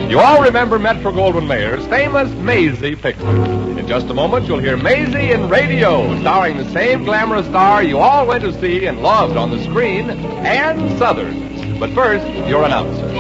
You all remember Metro-Goldwyn-Mayer's famous Maisie picture. In just a moment, you'll hear Maisie in radio, starring the same glamorous star you all went to see and loved on the screen, Ann Sothern. But first, your announcer.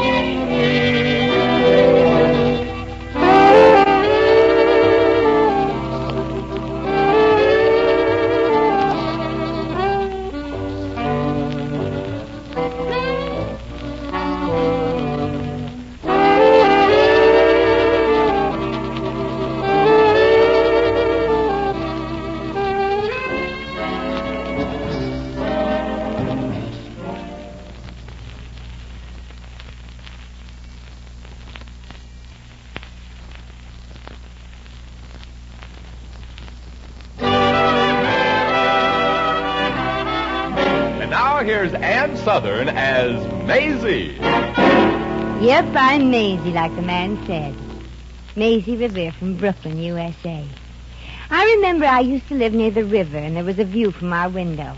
Here's Ann Sothern as Maisie. Yep, I'm Maisie, like the man said. Maisie Revere from Brooklyn, USA. I remember I used to live near the river, and there was a view from our window.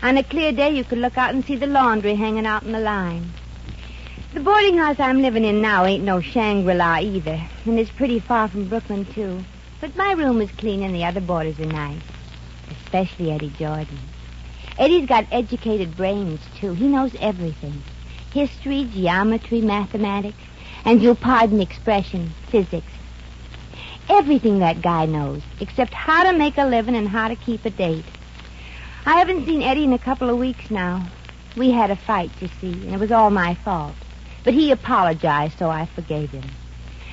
On a clear day, you could look out and see the laundry hanging out in the line. The boarding house I'm living in now ain't no Shangri-La either, and it's pretty far from Brooklyn, too. But my room is clean and the other boarders are nice, especially Eddie Jordan. Eddie's got educated brains, too. He knows everything. History, geometry, mathematics, and you'll pardon the expression, physics. Everything that guy knows, except how to make a living and how to keep a date. I haven't seen Eddie in a couple of weeks now. We had a fight, you see, and it was all my fault. But he apologized, so I forgave him.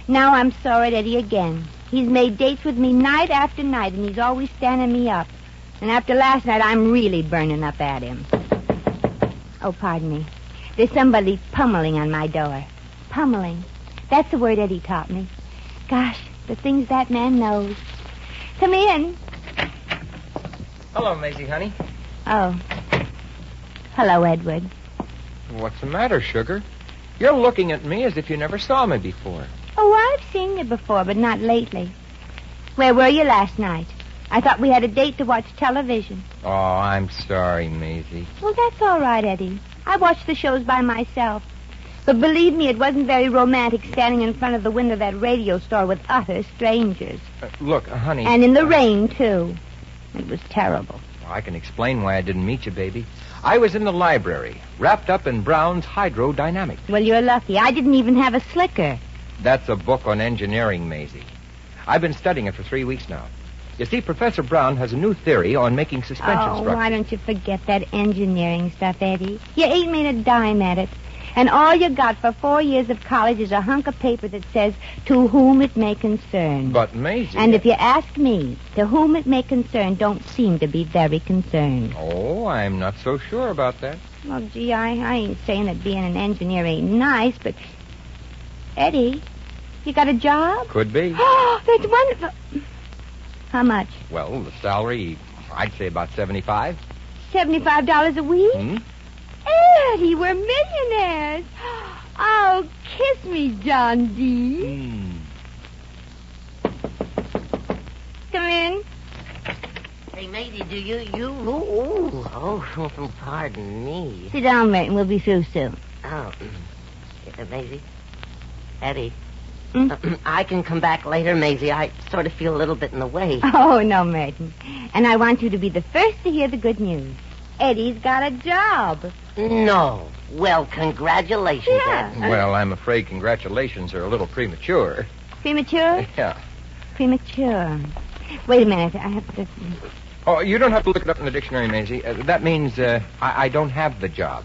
Now I'm sore at Eddie again. He's made dates with me night after night, and he's always standing me up. And after last night, I'm really burning up at him. Oh, pardon me. There's somebody pummeling on my door. Pummeling. That's the word Eddie taught me. Gosh, the things that man knows. Come in. Hello, Maisie, honey. Oh. Hello, Edward. What's the matter, sugar? You're looking at me as if you never saw me before. Oh, I've seen you before, but not lately. Where were you last night? I thought we had a date to watch television. Oh, I'm sorry, Maisie. Well, that's all right, Eddie. I watch the shows by myself. But believe me, it wasn't very romantic standing in front of the window of that radio store with utter strangers. Look, honey... And in the rain, too. It was terrible. Well, I can explain why I didn't meet you, baby. I was in the library, wrapped up in Brown's hydrodynamics. Well, you're lucky. I didn't even have a slicker. That's a book on engineering, Maisie. I've been studying it for 3 weeks now. You see, Professor Brown has a new theory on making suspension structures. Why don't you forget that engineering stuff, Eddie? You ain't made a dime at it. And all you got for 4 years of college is a hunk of paper that says, to whom it may concern. But, Maisie... And if you ask me, to whom it may concern don't seem to be very concerned. Oh, I'm not so sure about that. Well, gee, I ain't saying that being an engineer ain't nice, but... Eddie, you got a job? Could be. Oh, that's wonderful. How much? Well, the salary, I'd say about $75. $75 a week? Hmm? Eddie, we're millionaires. Oh, kiss me, John D. Come in. Hey, Maisie, do you... Oh, pardon me. Sit down, Merton. We'll be through soon. Oh, Maisie? Eddie? Hmm? I can come back later, Maisie. I sort of feel a little bit in the way. Oh, no, Merton. And I want you to be the first to hear the good news. Eddie's got a job. No. Well, congratulations, Yeah. Ed. Well, I'm afraid congratulations are a little premature. Premature? Yeah. Premature. Wait a minute. I have to... Oh, you don't have to look it up in the dictionary, Maisie. That means I don't have the job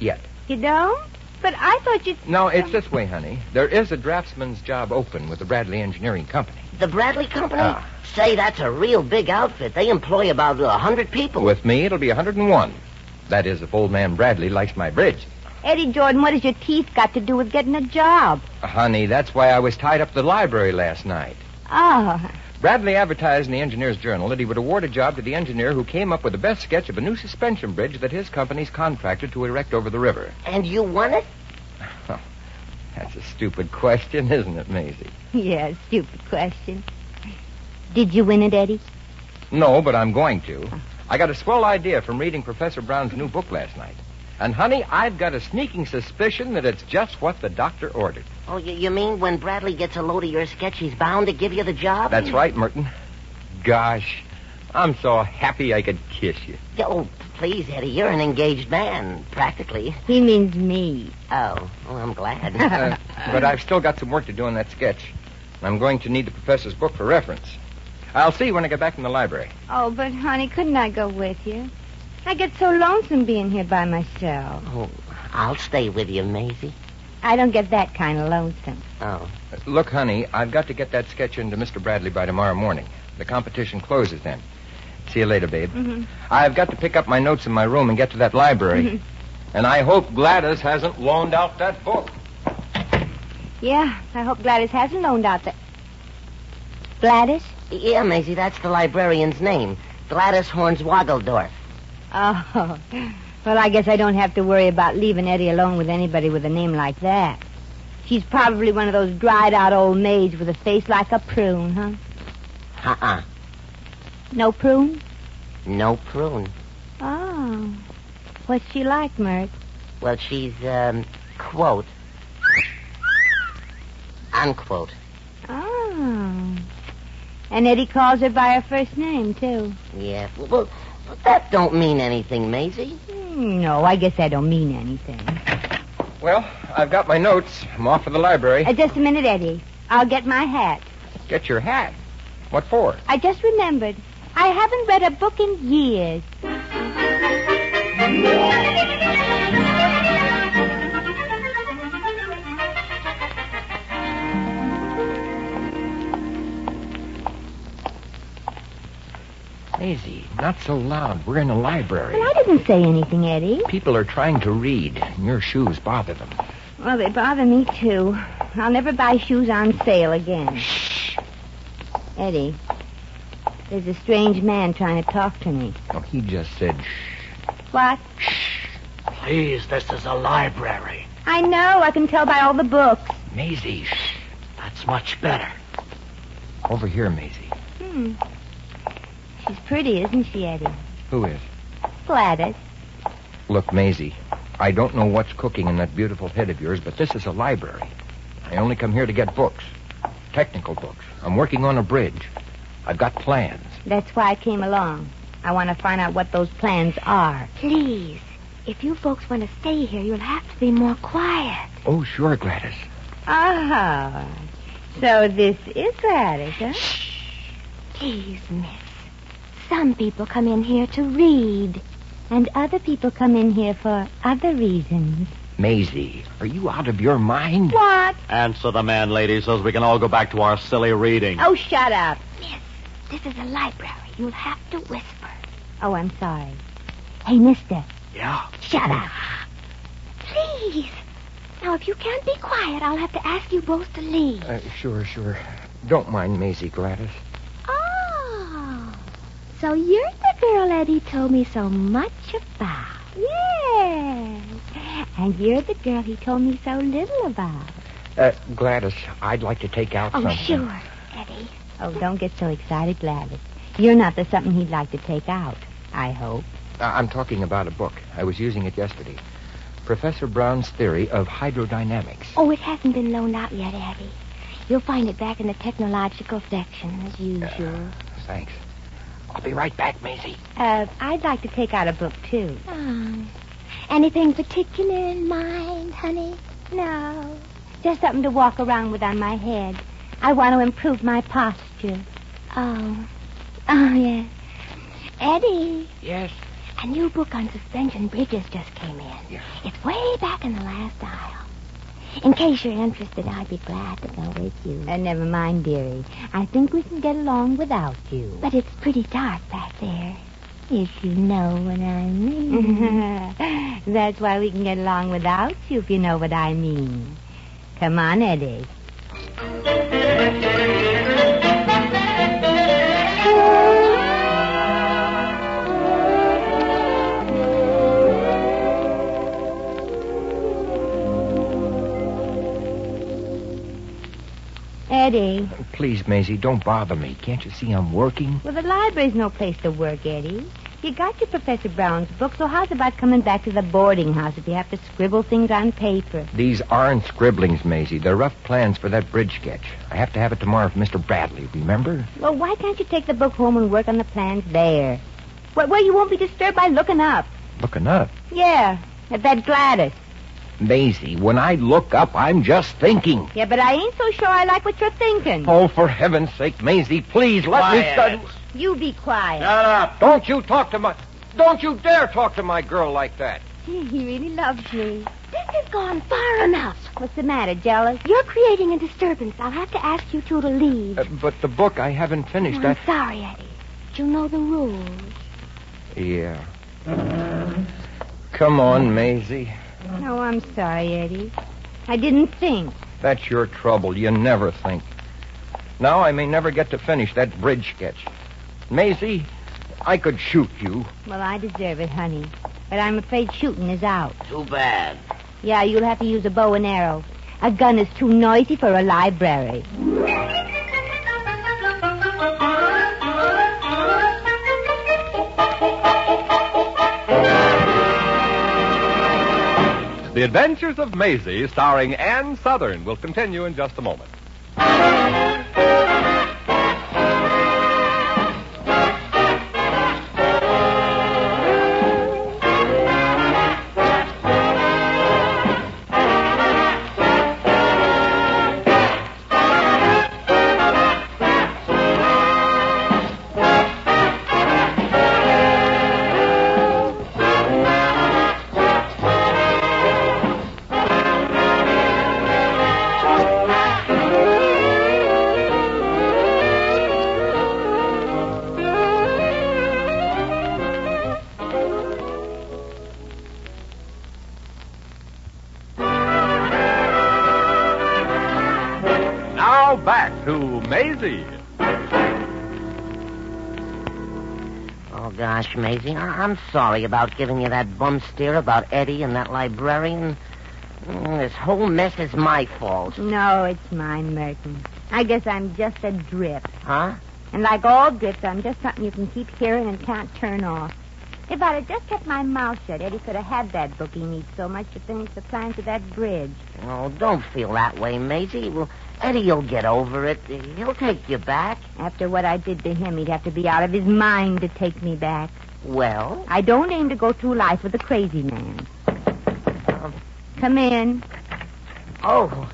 yet. You don't? But I thought you... No, it's this way, honey. There is a draftsman's job open with the Bradley Engineering Company. The Bradley Company? Ah. Say, that's a real big outfit. They employ about 100 people. With me, it'll be 101. That is, if old man Bradley likes my bridge. Eddie Jordan, what has your teeth got to do with getting a job? Honey, that's why I was tied up at the library last night. Oh. Bradley advertised in the Engineer's Journal that he would award a job to the engineer who came up with the best sketch of a new suspension bridge that his company's contracted to erect over the river. And you won it? Oh, that's a stupid question, isn't it, Maisie? Yeah, stupid question. Did you win it, Eddie? No, but I'm going to. I got a swell idea from reading Professor Brown's new book last night. And, honey, I've got a sneaking suspicion that it's just what the doctor ordered. Oh, you mean when Bradley gets a load of your sketch, he's bound to give you the job? That's right, Merton. Gosh, I'm so happy I could kiss you. Oh, please, Eddie, you're an engaged man, practically. He means me. Oh, well, I'm glad. But I've still got some work to do on that sketch. I'm going to need the professor's book for reference. I'll see you when I get back from the library. Oh, but, honey, couldn't I go with you? I get so lonesome being here by myself. Oh, I'll stay with you, Maisie. I don't get that kind of lonesome. Oh. Look, honey, I've got to get that sketch into Mr. Bradley by tomorrow morning. The competition closes then. See you later, babe. Mm-hmm. I've got to pick up my notes in my room and get to that library. Mm-hmm. And I hope Gladys hasn't loaned out that book. Yeah, I hope Gladys hasn't loaned out the... Gladys? Yeah, Maisie, that's the librarian's name. Gladys Hornswoggledorf. Oh, well, I guess I don't have to worry about leaving Eddie alone with anybody with a name like that. She's probably one of those dried-out old maids with a face like a prune, huh? Uh-uh. No prune? No prune. Oh. What's she like, Mert? Well, she's, quote, unquote. Oh. And Eddie calls her by her first name, too. Yeah, well, that don't mean anything, Maisie. No, I guess that don't mean anything. Well, I've got my notes. I'm off for the library. Just a minute, Eddie. I'll get my hat. Get your hat. What for? I just remembered. I haven't read a book in years. Maisie, not so loud. We're in a library. Well, I didn't say anything, Eddie. People are trying to read, and your shoes bother them. Well, they bother me, too. I'll never buy shoes on sale again. Shh. Eddie, there's a strange man trying to talk to me. Oh, he just said shh. What? Shh. Please, this is a library. I know. I can tell by all the books. Maisie, shh. That's much better. Over here, Maisie. She's pretty, isn't she, Eddie? Who is? Gladys. Look, Maisie, I don't know what's cooking in that beautiful head of yours, but this is a library. I only come here to get books. Technical books. I'm working on a bridge. I've got plans. That's why I came along. I want to find out what those plans are. Please, if you folks want to stay here, you'll have to be more quiet. Oh, sure, Gladys. Oh, so this is Gladys, huh? Please, miss. Some people come in here to read. And other people come in here for other reasons. Maisie, are you out of your mind? What? Answer the man, lady, so we can all go back to our silly reading. Oh, shut up. Miss, this is a library. You'll have to whisper. Oh, I'm sorry. Hey, mister. Yeah? Shut up. Please. Now, if you can't be quiet, I'll have to ask you both to leave. Sure. Don't mind Maisie, Gladys. Oh, so you're the girl Eddie told me so much about. Yes. And you're the girl he told me so little about. Gladys, I'd like to take out Oh, something. sure, Eddie. Oh, don't get so excited, Gladys. You're not the something he'd like to take out, I hope. I'm talking about a book. I was using it yesterday. Professor Brown's theory of hydrodynamics. Oh, it hasn't been loaned out yet, Eddie. You'll find it back in the technological section, as usual. Thanks. I'll be right back, Maisie. I'd like to take out a book, too. Anything particular in mind, honey? No. Just something to walk around with on my head. I want to improve my posture. Oh, yes. Eddie, Yes? a new book on suspension bridges just came in. Yeah. It's way back in the last aisle. In case you're interested, I'd be glad to go with you. Never mind, dearie. I think we can get along without you. But it's pretty dark back there, if you know what I mean. That's why we can get along without you, if you know what I mean. Come on, Eddie. Eddie. Please, Maisie, don't bother me. Can't you see I'm working? Well, the library's no place to work, Eddie. You got your Professor Brown's book, so how's about coming back to the boarding house if you have to scribble things on paper? These aren't scribblings, Maisie. They're rough plans for that bridge sketch. I have to have it tomorrow from Mr. Bradley, remember? Well, why can't you take the book home and work on the plans there? Where you won't be disturbed by looking up. Looking up? Yeah, at that Gladys. Maisie, when I look up, I'm just thinking. Yeah, but I ain't so sure I like what you're thinking. Oh, for heaven's sake, Maisie, please let me study. You be quiet. Shut up. Don't you dare talk to my girl like that. Gee, he really loves me. This has gone far enough. What's the matter, jealous? You're creating a disturbance. I'll have to ask you two to leave. But the book, I haven't finished. I'm sorry, Eddie. But you know the rules. Yeah. Come on, Maisie. No, I'm sorry, Eddie. I didn't think. That's your trouble. You never think. Now I may never get to finish that bridge sketch. Maisie, I could shoot you. Well, I deserve it, honey. But I'm afraid shooting is out. Too bad. Yeah, you'll have to use a bow and arrow. A gun is too noisy for a library. The Adventures of Maisie, starring Ann Southern, will continue in just a moment. Now back to Maisie. Oh, gosh, Maisie, I'm sorry about giving you that bum steer about Eddie and that librarian. This whole mess is my fault. No, it's mine, Merton. I guess I'm just a drip. Huh? And like all drips, I'm just something you can keep hearing and can't turn off. If I'd have just kept my mouth shut, Eddie could have had that book he needs so much to finish the plans of that bridge. Oh, don't feel that way, Maisie. Well, Eddie'll get over it. He'll take you back. After what I did to him, he'd have to be out of his mind to take me back. Well? I don't aim to go through life with a crazy man. Come in. Oh,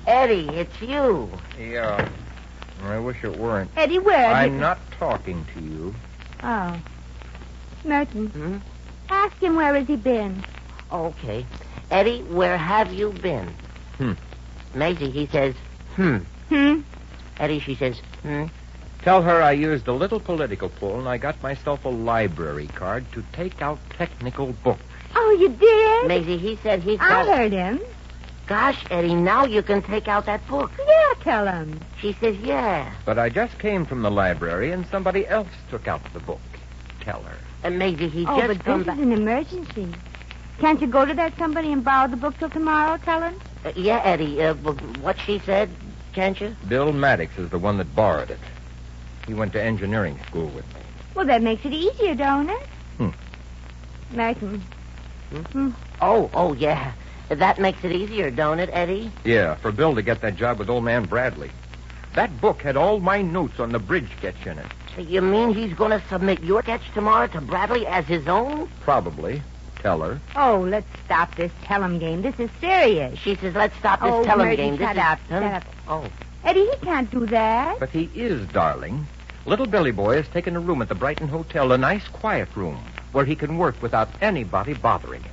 Eddie, it's you. Yeah. I wish it weren't. Eddie, where? I'm not talking to you. Oh. Merton. Ask him where has he been. Okay. Eddie, where have you been? Maisie, he says, Eddie, she says, Tell her I used a little political pull and I got myself a library card to take out technical books. Oh, you did? Maisie, he said he's I got... heard him. Gosh, Eddie, now you can take out that book. Yeah, tell him. She says, yeah. But I just came from the library and somebody else took out the book. Tell her. And Maisie, he Oh, just but come this back. is an emergency. Can't you go to that somebody and borrow the book till tomorrow, tell him? Yeah, Eddie, what she said, can't you? Bill Maddox is the one that borrowed it. He went to engineering school with me. Well, that makes it easier, don't it? Merton. Oh, yeah. That makes it easier, don't it, Eddie? Yeah, for Bill to get that job with old man Bradley. That book had all my notes on the bridge sketch in it. You mean he's going to submit your sketch tomorrow to Bradley as his own? Probably. Tell her. Oh, let's stop this tell 'em game. This is serious. She says, let's stop this Oh, tell-him Merton, game. This shut is... up, Huh? shut up. Oh. Eddie, he can't do that. But he is, darling. Little Billy Boy has taken a room at the Brighton Hotel, a nice, quiet room, where he can work without anybody bothering him.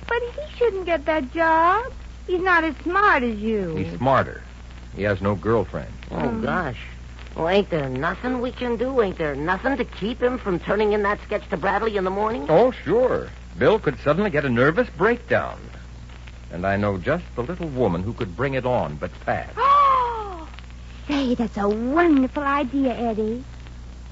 But he shouldn't get that job. He's not as smart as you. He's smarter. He has no girlfriend. Oh, gosh. Well, ain't there nothing we can do? Ain't there nothing to keep him from turning in that sketch to Bradley in the morning? Oh, sure. Bill could suddenly get a nervous breakdown. And I know just the little woman who could bring it on, but fast. Oh, say, that's a wonderful idea, Eddie.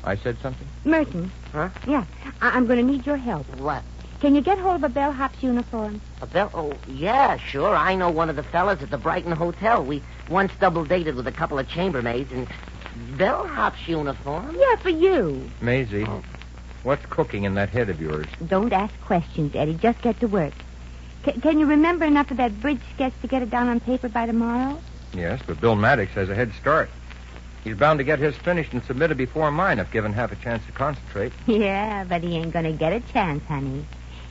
I said something? Merton. Huh? Yeah, I'm going to need your help. What? Can you get hold of a bellhop's uniform? A bell? Oh, yeah, sure. I know one of the fellas at the Brighton Hotel. We once double-dated with a couple of chambermaids, and bellhop's uniform? Yeah, for you. Maisie, What's cooking in that head of yours? Don't ask questions, Eddie. Just get to work. Can you remember enough of that bridge sketch to get it down on paper by tomorrow? Yes, but Bill Maddox has a head start. He's bound to get his finished and submitted before mine if given half a chance to concentrate. Yeah, but he ain't going to get a chance, honey.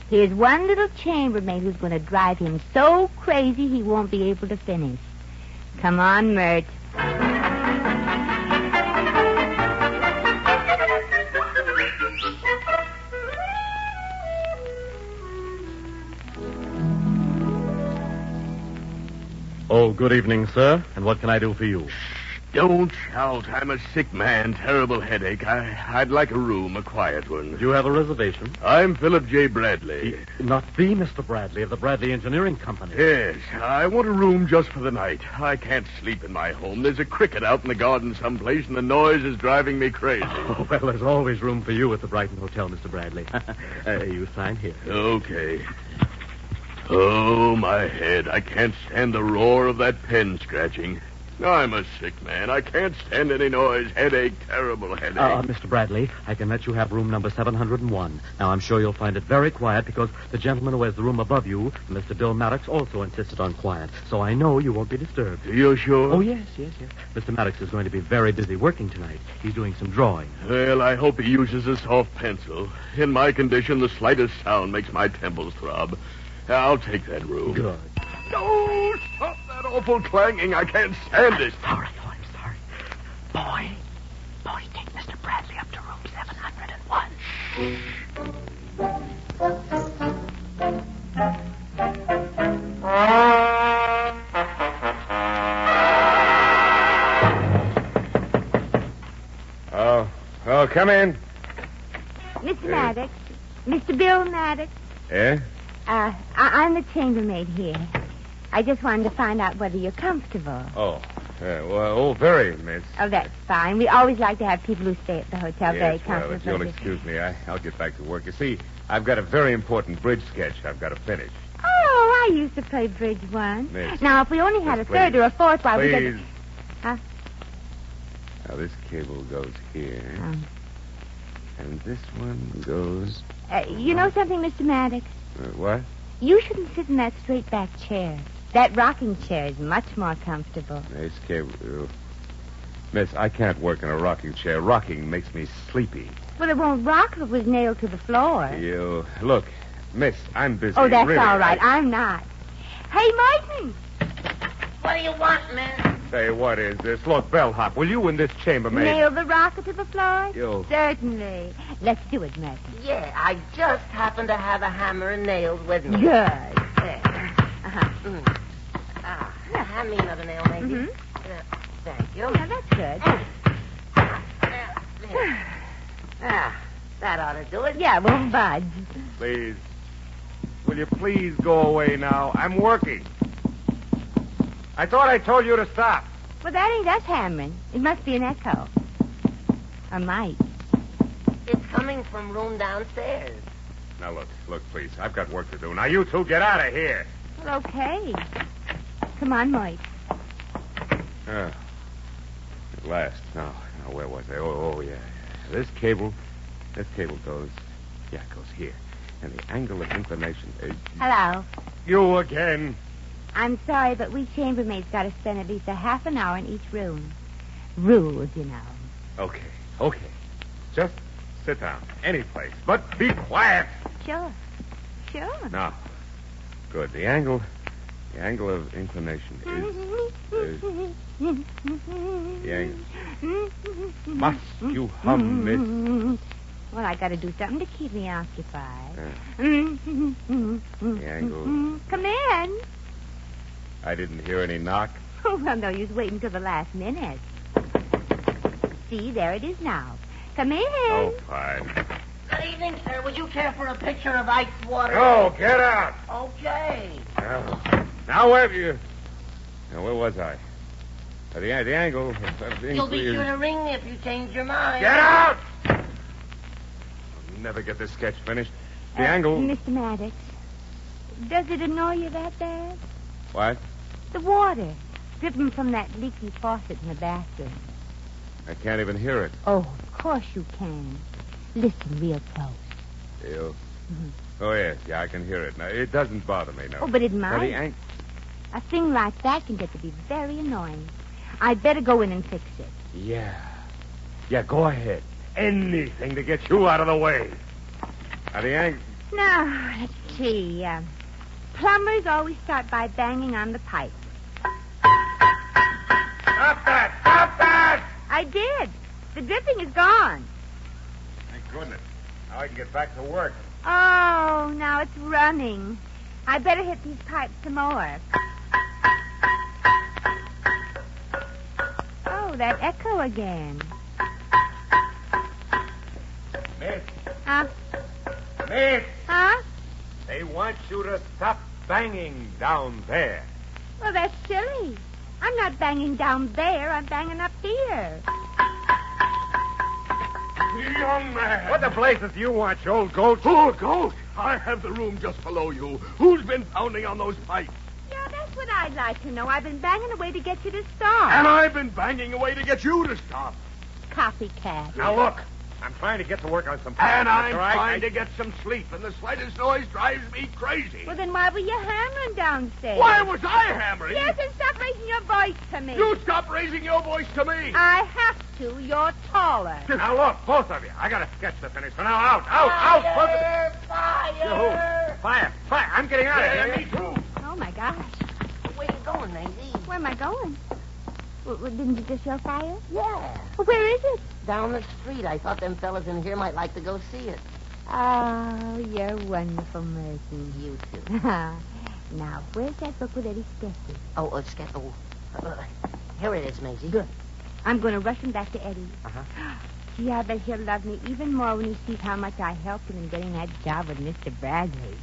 Here's one little chambermaid who's going to drive him so crazy he won't be able to finish. Come on, Mert. Oh, good evening, sir. And what can I do for you? Don't shout. I'm a sick man. Terrible headache. I'd like a room, a quiet one. Do you have a reservation? I'm Philip J. Bradley. Not the Mr. Bradley of the Bradley Engineering Company. Yes, I want a room just for the night. I can't sleep in my home. There's a cricket out in the garden someplace, and the noise is driving me crazy. Oh, well, there's always room for you at the Brighton Hotel, Mr. Bradley. You sign here. Okay. Oh, my head. I can't stand the roar of that pen scratching. I'm a sick man. I can't stand any noise. Headache, terrible headache. Mr. Bradley, I can let you have room number 701. Now, I'm sure you'll find it very quiet because the gentleman who has the room above you, Mr. Bill Maddox, also insisted on quiet. So I know you won't be disturbed. You're sure? Oh, yes. Mr. Maddox is going to be very busy working tonight. He's doing some drawing. Well, I hope he uses a soft pencil. In my condition, the slightest sound makes my temples throb. I'll take that room. Good. No, stop that awful clanging. I can't stand it. I'm sorry. Boy, take Mr. Bradley up to room 701. Oh, come in. Mr. Maddox. Mr. Bill Maddox. Eh? I'm the chambermaid here. I just wanted to find out whether you're comfortable. Very, miss. Oh, that's fine. We always like to have people who stay at the hotel very Yes, well, comfortable. if you'll excuse me, I'll get back to work. You see, I've got a very important bridge sketch I've got to finish. Oh, I used to play bridge once. Miss. Now, if we only had a third or a fourth, why we Please. could... Huh? Now, this cable goes here, Oh. and this one goes... You know something, Mr. Maddox? What? You shouldn't sit in that straight-back chair. That rocking chair is much more comfortable. This cable... Miss, I can't work in a rocking chair. Rocking makes me sleepy. Well, it won't rock if it was nailed to the floor. You... Look, miss, I'm busy. Oh, that's really, all right. I'm not. Hey, Martin! What do you want, man? Say, what is this? Look, bellhop, will you and this chambermaid... Nail the rocker to the floor? You... Certainly. Let's do it, Martin. Yeah, I just happen to have a hammer and nails with me. Good. There. Uh-huh. Hand me another nail, maybe. Mm-hmm. Thank you. Now, that's good. That ought to do it. Yeah, won't budge. Please. Will you please go away now? I'm working. I thought I told you to stop. Well, that ain't us hammering. It must be an echo. Or might. It's coming from room downstairs. Now, look, please. I've got work to do. Now, you two get out of here. Well, okay. Come on, Mike. At last. Now, where was I? Oh, yeah. This cable goes... Yeah, it goes here. And the angle of inclination is... Hello. You again. I'm sorry, but we chambermaids got to spend at least a half an hour in each room. Rules, you know. Okay. Just sit down. Any place. But be quiet. Sure. Now, good. The angle of inclination is the angle. Must you hum, miss? Well, I got to do something to keep me occupied. The angle. Come in. I didn't hear any knock. Oh, well, no use waiting till the last minute. See, there it is now. Come in. Oh, fine. Good evening, sir. Would you care for a pitcher of ice water? No, get out. Okay. Now, where was I? The angle of You'll be sure to ring me if you change your mind. Get out! I'll never get this sketch finished. The angle... Mr. Maddox, does it annoy you that bad? What? The water dripping from that leaky faucet in the bathroom. I can't even hear it. Oh, of course you can. Listen real close. You? Mhm. Oh, yes. Yeah, I can hear it. Now, it doesn't bother me, no. Oh, but it might. But he ain't... A thing like that can get to be very annoying. I'd better go in and fix it. Yeah. Yeah, go ahead. Anything to get you out of the way. Now, he ain't... Now, let's see. Plumbers always start by banging on the pipe. Stop that! Stop that! I did. The dripping is gone. Thank goodness. Now I can get back to work. Oh, now it's running. I better hit these pipes some more. Oh, that echo again. Miss, Huh? miss, Huh? they want you to stop banging down there. Well, that's silly. I'm not banging down there. I'm banging up here. Young man. What the blazes do you want, you old goat? Oh, goat. I have the room just below you. Who's been pounding on those pipes? Yeah, that's what I'd like to know. I've been banging away to get you to stop. And I've been banging away to get you to stop. Copycat. Now, look. I'm trying to get to work on some... And I'm all right? trying to get some sleep, and the slightest noise drives me crazy. Well, then why were you hammering downstairs? Why was I hammering? Yes, and stop raising your voice to me. You stop raising your voice to me. I have to. You're taller. Now, look, both of you. I got a sketch to finish. So now, out, both of you. Fire! Fire! I'm getting out of Yeah, here. me too. Oh, my gosh. Where you going, Maisie? Where am I going? Didn't you just yell fire? Yeah. Well, where is it? Down the street. I thought them fellas in here might like to go see it. Oh, you're wonderful, Mercy. You too. Now, where's that book with Eddie's sketches? Here it is, Maisie. Good. I'm going to rush him back to Eddie. Uh-huh. Gee, I bet he'll love me even more when he sees how much I helped him in getting that job with Mr. Bradley.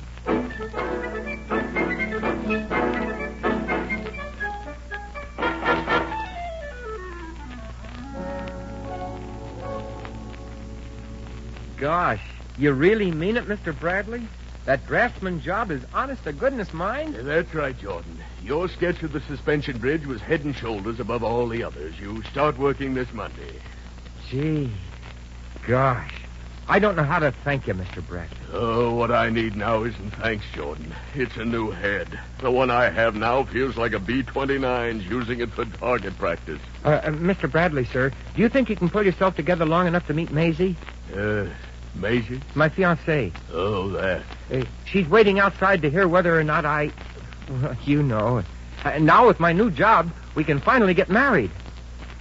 Gosh, you really mean it, Mr. Bradley? That draftsman job is honest to goodness mine? Yeah, that's right, Jordan. Your sketch of the suspension bridge was head and shoulders above all the others. You start working this Monday. Gee, gosh. I don't know how to thank you, Mr. Bradley. Oh, what I need now isn't thanks, Jordan. It's a new head. The one I have now feels like a B-29's using it for target practice. Mr. Bradley, sir, do you think you can pull yourself together long enough to meet Maisie? Maisie? My fiancée. Oh, that. She's waiting outside to hear whether or not I... Well, you know. Now with my new job, we can finally get married.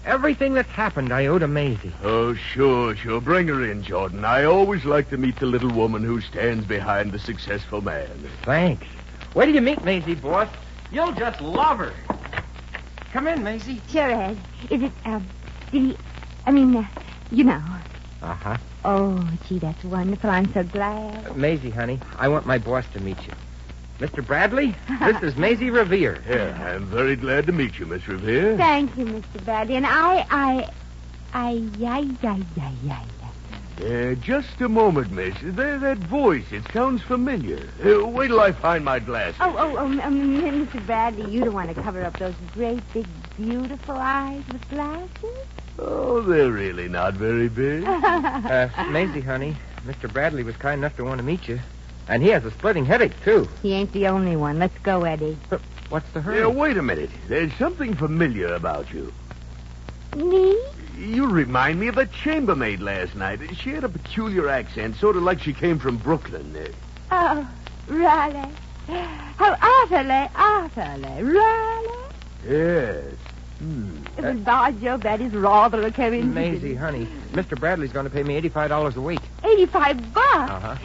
Everything that's happened, I owe to Maisie. Oh, sure. Bring her in, Jordan. I always like to meet the little woman who stands behind the successful man. Thanks. Wait till you meet Maisie, boss. You'll just love her. Come in, Maisie. Sure, Ed. Is it, did he... you know. Uh-huh. Oh, gee, that's wonderful. I'm so glad. Maisie, honey, I want my boss to meet you. Mr. Bradley, this is Maisie Revere. Yeah, I'm very glad to meet you, Miss Revere. Thank you, Mr. Bradley. And Just a moment, Miss. That voice, it sounds familiar. Wait till I find my glasses. Mr. Bradley, you don't want to cover up those great, big, beautiful eyes with glasses? Oh, they're really not very big. Maisie, honey, Mr. Bradley was kind enough to want to meet you. And he has a splitting headache, too. He ain't the only one. Let's go, Eddie. What's the hurry? Yeah, wait a minute. There's something familiar about you. Me? You remind me of a chambermaid last night. She had a peculiar accent, sort of like she came from Brooklyn. Oh, Raleigh. How utterly, Raleigh. Yes. Well, by Jove, that is rather a coincidence. Maisie, honey, Mr. Bradley's going to pay me $85 a week. $85? Uh-huh.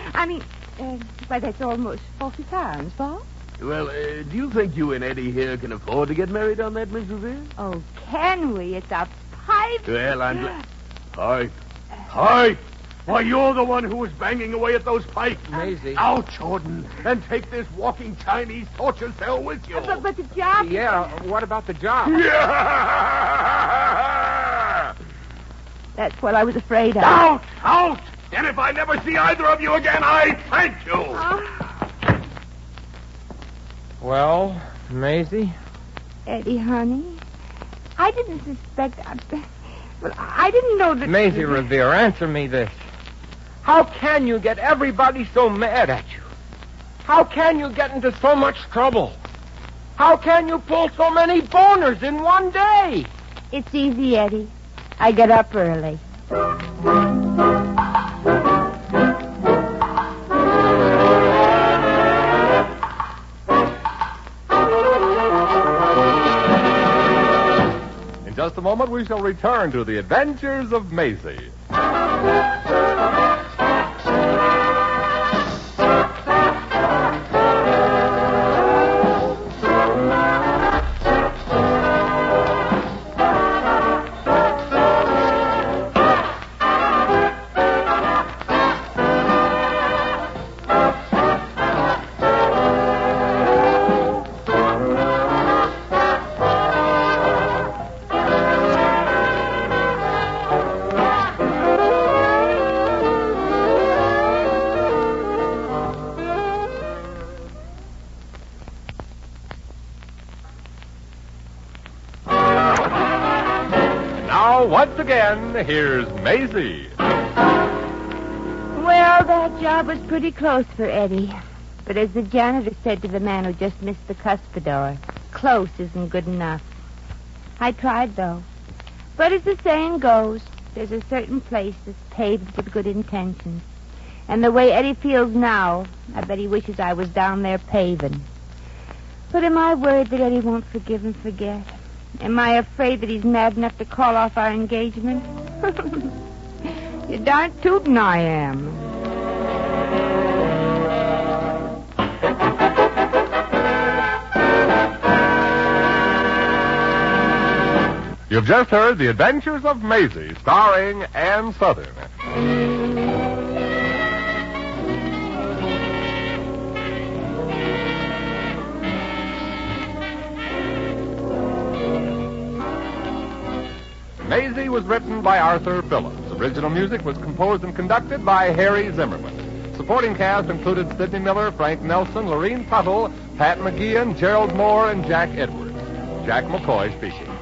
Why, that's almost 40 pounds, Bob. Well, do you think you and Eddie here can afford to get married on that, Miss Revere? Oh, can we? It's a pipe. Well, I'm glad. Pipe! Why, you're the one who was banging away at those pipes. Maisie. Out, Jordan, and take this walking Chinese torture cell with you. But the job... Yeah, what about the job? Yeah! That's what I was afraid of. Out! And if I never see either of you again, I thank you. Well, Maisie? Eddie, honey, I didn't suspect... I didn't know that... Maisie Revere, answer me this. How can you get everybody so mad at you? How can you get into so much trouble? How can you pull so many boners in one day? It's easy, Eddie. I get up early. In just a moment, we shall return to the adventures of Maisie. Once again, here's Maisie. Well, that job was pretty close for Eddie. But as the janitor said to the man who just missed the cuspidor, close isn't good enough. I tried, though. But as the saying goes, there's a certain place that's paved with good intentions. And the way Eddie feels now, I bet he wishes I was down there paving. But am I worried that Eddie won't forgive and forget? Am I afraid that he's mad enough to call off our engagement? You're darn tootin' I am. You've just heard The Adventures of Maisie, starring Ann Southern. Maisie was written by Arthur Phillips. Original music was composed and conducted by Harry Zimmerman. Supporting cast included Sidney Miller, Frank Nelson, Lorene Tuttle, Pat McGeehan, Gerald Moore, and Jack Edwards. Jack McCoy speaking.